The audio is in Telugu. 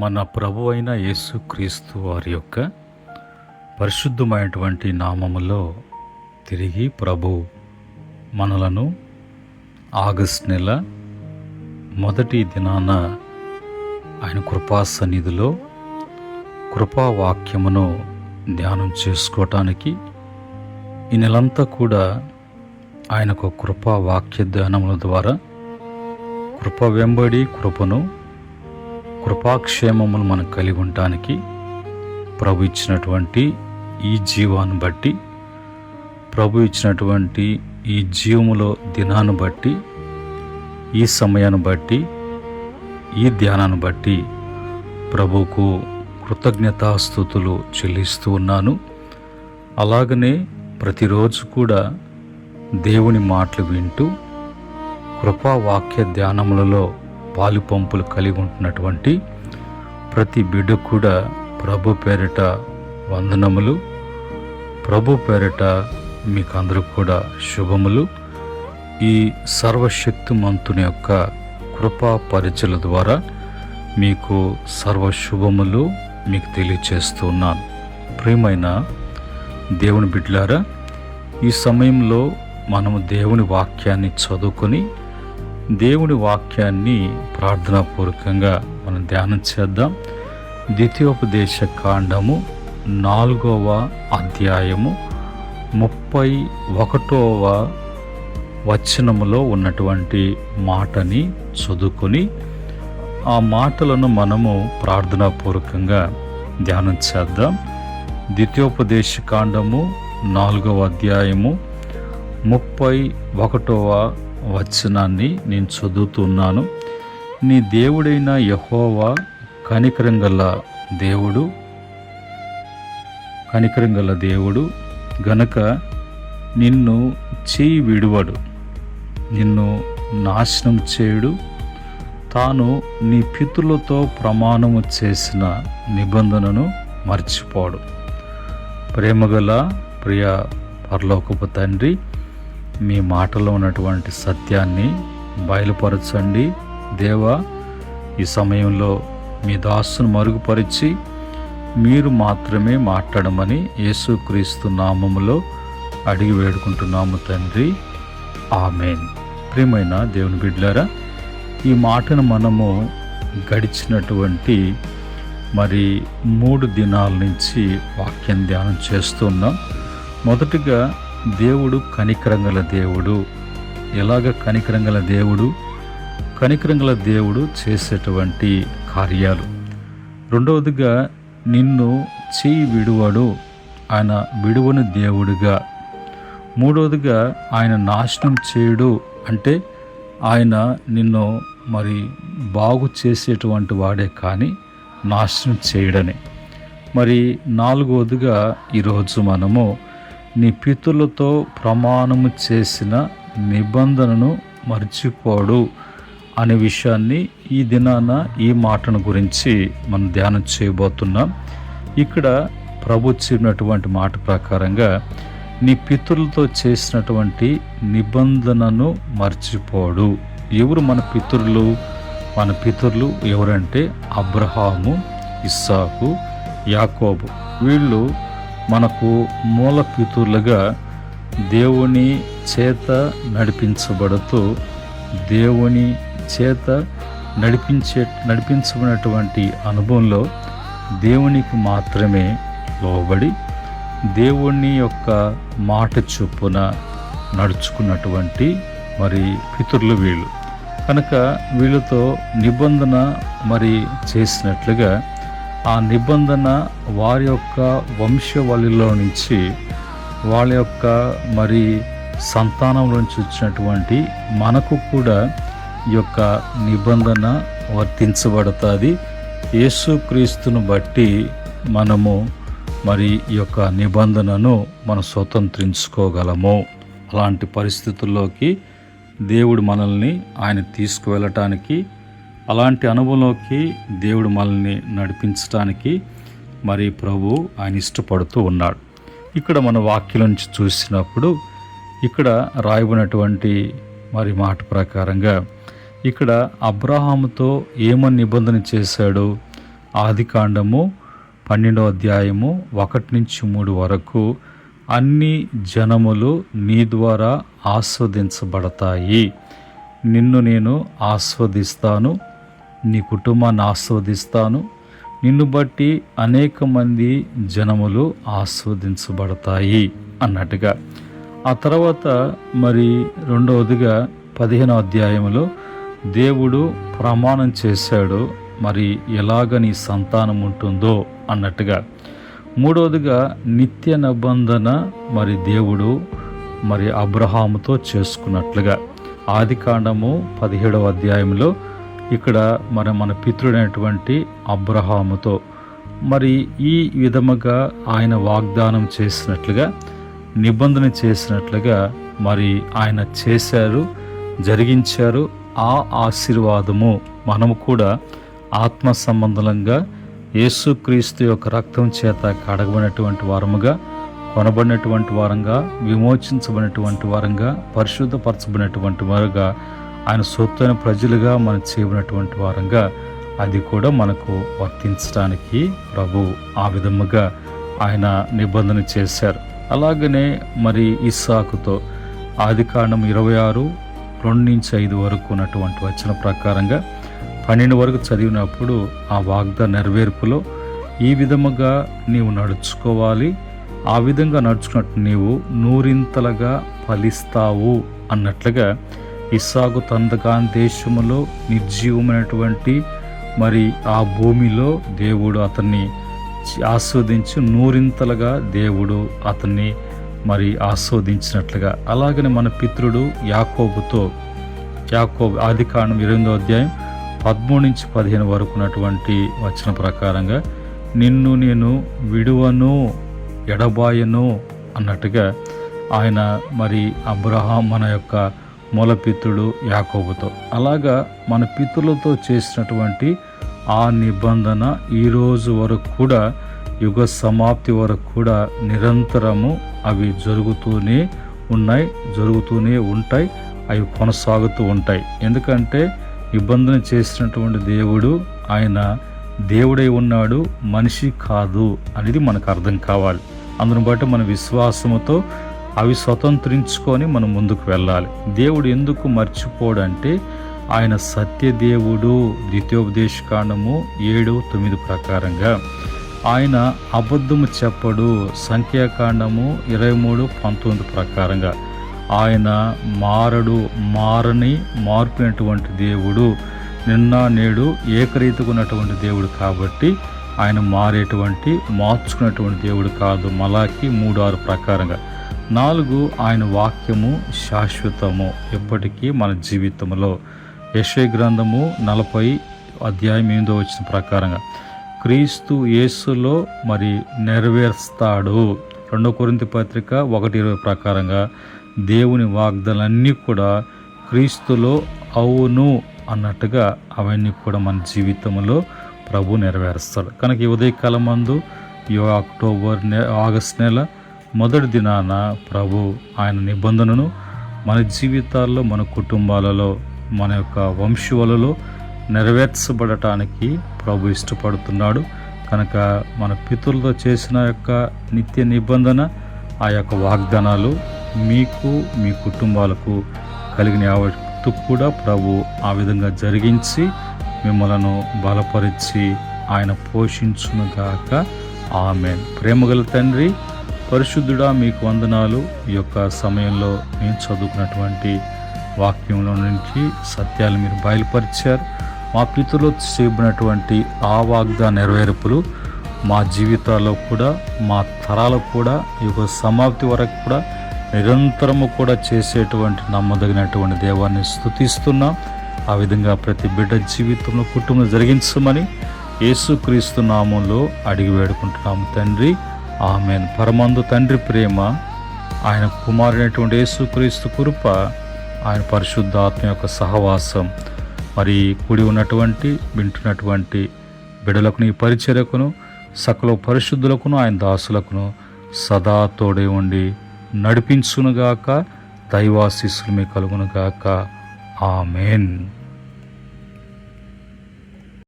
మన ప్రభు అయిన యేసుక్రీస్తు వారి యొక్క పరిశుద్ధమైనటువంటి నామములో తిరిగి ప్రభు మనలను ఆగస్ట్ నెల మొదటి దినాన ఆయన కృపా సన్నిధిలో కృపావాక్యమును ధ్యానం చేసుకోవటానికి ఈ నెలంతా కూడా ఆయనకు కృపావాక్య ధ్యానముల ద్వారా కృప వెంబడి కృపను కృపాక్షేమములు మనం కలిగి ఉండటానికి ప్రభు ఇచ్చినటువంటి ఈ జీవాన్ని బట్టి, ప్రభు ఇచ్చినటువంటి ఈ జీవములో దినాన్ని బట్టి, ఈ సమయాన్ని బట్టి, ఈ ధ్యానాన్ని బట్టి ప్రభువుకు కృతజ్ఞతాస్తుతులు చెల్లిస్తూ ఉన్నాను. అలాగనే ప్రతిరోజు కూడా దేవుని మాటలు వింటూ కృపావాక్య ధ్యానములలో పాలుపంపులు కలిగి ఉంటున్నటువంటి ప్రతి బిడ్డ కూడా ప్రభు పేరిట వందనములు. ప్రభు పేరిట మీకు అందరూ కూడా శుభములు. ఈ సర్వశక్తిమంతుని యొక్క కృపా పరిచయల ద్వారా మీకు సర్వశుభములు మీకు తెలియచేస్తున్నాను. ప్రియమైన దేవుని బిడ్డలారా, ఈ సమయంలో మనము దేవుని వాక్యాన్ని చదువుకొని దేవుని వాక్యాన్ని ప్రార్థనాపూర్వకంగా మనం ధ్యానం చేద్దాం. ద్వితీయోపదేశ కాండము 4వ అధ్యాయము 31వ వచనములో ఉన్నటువంటి మాటని చదువుకొని ఆ మాటలను మనము ప్రార్థనాపూర్వకంగా ధ్యానం చేద్దాం. ద్వితీయోపదేశ కాండము 4వ అధ్యాయము 31వ వచనాన్ని నేను చదువుతున్నాను. నీ దేవుడైన యెహోవా కనికరంగల దేవుడు గనక నిన్ను చేయి విడువడు, నిన్ను నాశనం చేయుడు. తాను నీ పితరులతో ప్రమాణము చేసిన నిబంధనను మర్చిపోడు. ప్రేమగల ప్రియ పరలోకపు తండ్రి, మీ మాటలో ఉన్నటువంటి సత్యాన్ని బయలుపరచండి. దేవా, ఈ సమయంలో మీ దాసును మరుగుపరిచి మీరు మాత్రమే మాట్లాడమని యేసుక్రీస్తు నామములో అడిగి వేడుకుంటున్నాము తండ్రి, ఆమేన్. ప్రియమైన దేవుని బిడ్డలారా, ఈ మాటను మనము గడిచినటువంటి 3 దినాల నుంచి వాక్యం ధ్యానం చేస్తున్నాం. మొదటిగా దేవుడు కనికరంగల దేవుడు. ఎలాగ కనికరంగల దేవుడు? కనికరంగల దేవుడు చేసేటువంటి కార్యాలు. రెండవదిగా నిన్ను చేయి విడువడు, ఆయన విడువని దేవుడిగా. మూడవదిగా ఆయన నాశనం చేయుడు, అంటే ఆయన నిన్ను బాగు చేసేటువంటి వాడే కానీ నాశనం చేయడని. నాలుగవదిగా ఈరోజు మనము నీ పితరులతో ప్రమాణము చేసిన నిబంధనను మర్చిపోడు అనే విషయాన్ని ఈ దినాన ఈ మాటను గురించి మనం ధ్యానం చేయబోతున్నాం. ఇక్కడ ప్రభు చెప్పినటువంటి మాట ప్రకారంగా నీ పితరులతో చేసినటువంటి నిబంధనను మర్చిపోడు. ఎవరు మన పితరులు? మన పితరులు ఎవరంటే అబ్రహాము, ఇస్సాకు, యాకోబు. వీళ్ళు మనకు మూల పితరులుగా దేవుని చేత నడిపించబడుతూ దేవుని చేత నడిపించబడినటువంటి అనుభవంలో దేవునికి మాత్రమే లోబడి దేవుని యొక్క మాట చొప్పున నడుచుకున్నటువంటి పితరులు వీళ్ళు. కనుక వీళ్ళతో నిబంధన చేసినట్లుగా ఆ నిబంధన వారి యొక్క వంశవళిలో నుంచి, వాళ్ళ యొక్క సంతానంలో నుంచి వచ్చినటువంటి మనకు కూడా ఈ యొక్క నిబంధన వర్తించబడుతుంది. యేసుక్రీస్తును బట్టి మనము ఈ యొక్క నిబంధనను మనం స్వతంత్రించుకోగలము. అలాంటి పరిస్థితుల్లోకి దేవుడు మనల్ని ఆయన తీసుకువెళ్ళటానికి, అలాంటి అనుభవంలోకి దేవుడు మనల్ని నడిపించడానికి ప్రభు ఆయన ఇష్టపడుతూ ఉన్నాడు. ఇక్కడ మన వాక్యం నుంచి చూసినప్పుడు ఇక్కడ రాయబడినటువంటి మాట ప్రకారంగా ఇక్కడ అబ్రహాముతో ఏమని నిబంధన చేశాడు? ఆదికాండము 12వ అధ్యాయము 1-3 వరకు అన్ని జనములు నీ ద్వారా ఆస్వాదించబడతాయి. నిన్ను నేను ఆస్వాదిస్తాను, నీ కుటుంబాన్ని ఆస్వాదిస్తాను, నిన్ను బట్టి అనేక మంది జనములు ఆస్వాదించబడతాయి అన్నట్టుగా. ఆ తర్వాత మరి రెండవదిగా 15వ అధ్యాయంలో దేవుడు ప్రమాణం చేశాడు, మరి ఎలాగ నీ సంతానం ఉంటుందో అన్నట్టుగా. మూడవదిగా నిత్య నిబంధన మరి దేవుడు మరి అబ్రహాముతో చేసుకున్నట్లుగా ఆదికాండము 17వ అధ్యాయంలో ఇక్కడ మన పితృడైనటువంటి అబ్రహాముతో మరి ఈ విధముగా ఆయన వాగ్దానం చేసినట్లుగా, నిబంధన చేసినట్లుగా మరి ఆయన చేశారు, జరిగించారు. ఆ ఆశీర్వాదము మనము కూడా ఆత్మ సంబంధంగా యేసుక్రీస్తు యొక్క రక్తం చేత కడగబడినటువంటి వారముగా, కొనబడినటువంటి వారంగా, విమోచించబడినటువంటి వారంగా, పరిశుద్ధపరచబడినటువంటి వారుగా, ఆయన సొత్తైన ప్రజలుగా మనం చేయబడినటువంటి వారంగా అది కూడా మనకు వర్తించడానికి ప్రభు ఆ విధముగా ఆయన నిబంధన చేశారు. అలాగనే మరి ఇస్సాకుతో ఆదికాండం 26:2-5 వరకు ఉన్నటువంటి వచన ప్రకారంగా 12 వరకు చదివినప్పుడు ఆ వాగ్దాన నెరవేర్పులో ఈ విధముగా నీవు నడుచుకోవాలి, ఆ విధంగా నడుచుకున్నట్టు నీవు నూరింతలుగా ఫలిస్తావు అన్నట్లుగా ఇస్సాకు తందకాన్ దేశములో నిర్జీవమైనటువంటి మరి ఆ భూమిలో దేవుడు అతన్ని ఆస్వాదించి నూరింతలుగా దేవుడు అతన్ని మరి ఆస్వాదించినట్లుగా. అలాగనే మన పితృడు యాకోబు ఆదికాండం 28వ అధ్యాయం 13-15 వరకు ఉన్నటువంటి వచన ప్రకారంగా నిన్ను నేను విడువను, ఎడబాయను అన్నట్టుగా ఆయన మరి అబ్రహాం మన యొక్క మూలపితృడు యాకోబుతో, అలాగా మన పితృలతో చేసినటువంటి ఆ నిబంధన ఈరోజు వరకు కూడా, యుగ సమాప్తి వరకు కూడా నిరంతరము అవి జరుగుతూనే ఉంటాయి, అవి కొనసాగుతూ ఉంటాయి. ఎందుకంటే నిబంధన చేసినటువంటి దేవుడు ఆయన దేవుడై ఉన్నాడు, మనిషి కాదు అనేది మనకు అర్థం కావాలి. అందును బట్టి మన విశ్వాసముతో అవి స్వతంత్రించుకొని మనం ముందుకు వెళ్ళాలి. దేవుడు ఎందుకు మర్చిపోడంటే ఆయన సత్యదేవుడు. ద్వితీయోపదేశకాండము 7:9 ప్రకారంగా ఆయన అబద్ధము చెప్పడు. సంఖ్యాకాండము 23:19 ప్రకారంగా ఆయన మార్పినటువంటి దేవుడు, నిన్న నేడు ఏకరీతిగా ఉన్నటువంటి దేవుడు కాబట్టి ఆయన మార్చుకున్నటువంటి దేవుడు కాదు. మలాకి 3:6 ప్రకారంగా. 4 ఆయన వాక్యము శాశ్వతము, ఎప్పటికీ మన జీవితంలో. యెషయా గ్రంథము 40:8 ప్రకారంగా క్రీస్తు యేసులో మరి నెరవేర్స్తాడు. 2 కొరింథీ పత్రిక 1:20 ప్రకారంగా దేవుని వాగ్దానాలన్నీ కూడా క్రీస్తులో అవును అన్నట్టుగా అవన్నీ కూడా మన జీవితంలో ప్రభు నెరవేరుస్తాడు. కనుక ఈ ఉదయకాలం మందు ఈ ఆగస్టు నెల మొదటి దినాన ప్రభు ఆయన నిబంధనను మన జీవితాల్లో, మన కుటుంబాలలో, మన యొక్క వంశువులలో నెరవేర్చబడటానికి ప్రభు ఇష్టపడుతున్నాడు. కనుక మన పితరులతో చేసిన యొక్క నిత్య నిబంధన, ఆ యొక్క వాగ్దానాలు మీకు, మీ కుటుంబాలకు కలిగిన యావత్తు కూడా ప్రభు ఆ విధంగా జరిగించి మిమ్మలను బలపరిచి ఆయన పోషించునుగాక. ఆమేన్. ప్రేమగల తండ్రి, పరిశుద్ధుడా, మీకు వందనాలు. ఈ యొక్క సమయంలో నేను చదువుకున్నటువంటి వాక్యంలో నుంచి సత్యాలు మీరు బయలుపరిచారు. మా పితరులు చేయబడినటువంటి ఆ వాగ్దాన నెరవేర్పులు మా జీవితాల్లో కూడా, మా తరాలకు కూడా, యుగ సమాప్తి వరకు కూడా నిరంతరము కూడా చేసేటువంటి నమ్మదగినటువంటి దేవాన్ని స్తుతిస్తున్నాం. ఆ విధంగా ప్రతి బిడ్డ జీవితంలో, కుటుంబం జరిగించమని యేసుక్రీస్తు నామంలో అడిగి వేడుకుంటున్నాము తండ్రి. ఆమేన్. పరమందు తండ్రి ప్రేమ, ఆయన కుమారుడైనటువంటి యేసుక్రీస్తు కృప, ఆయన పరిశుద్ధాత్మ యొక్క సహవాసం మరి కూడి ఉన్నటువంటి వింటున్నటువంటి బిడ్డలకును, ఈ పరిచర్యకును, సకల పరిశుద్ధులకును, ఆయన దాసులకును సదా తోడే ఉండి నడిపించునుగాక. దైవాశీస్సులు మీకు కలుగునుగాక. ఆమేన్.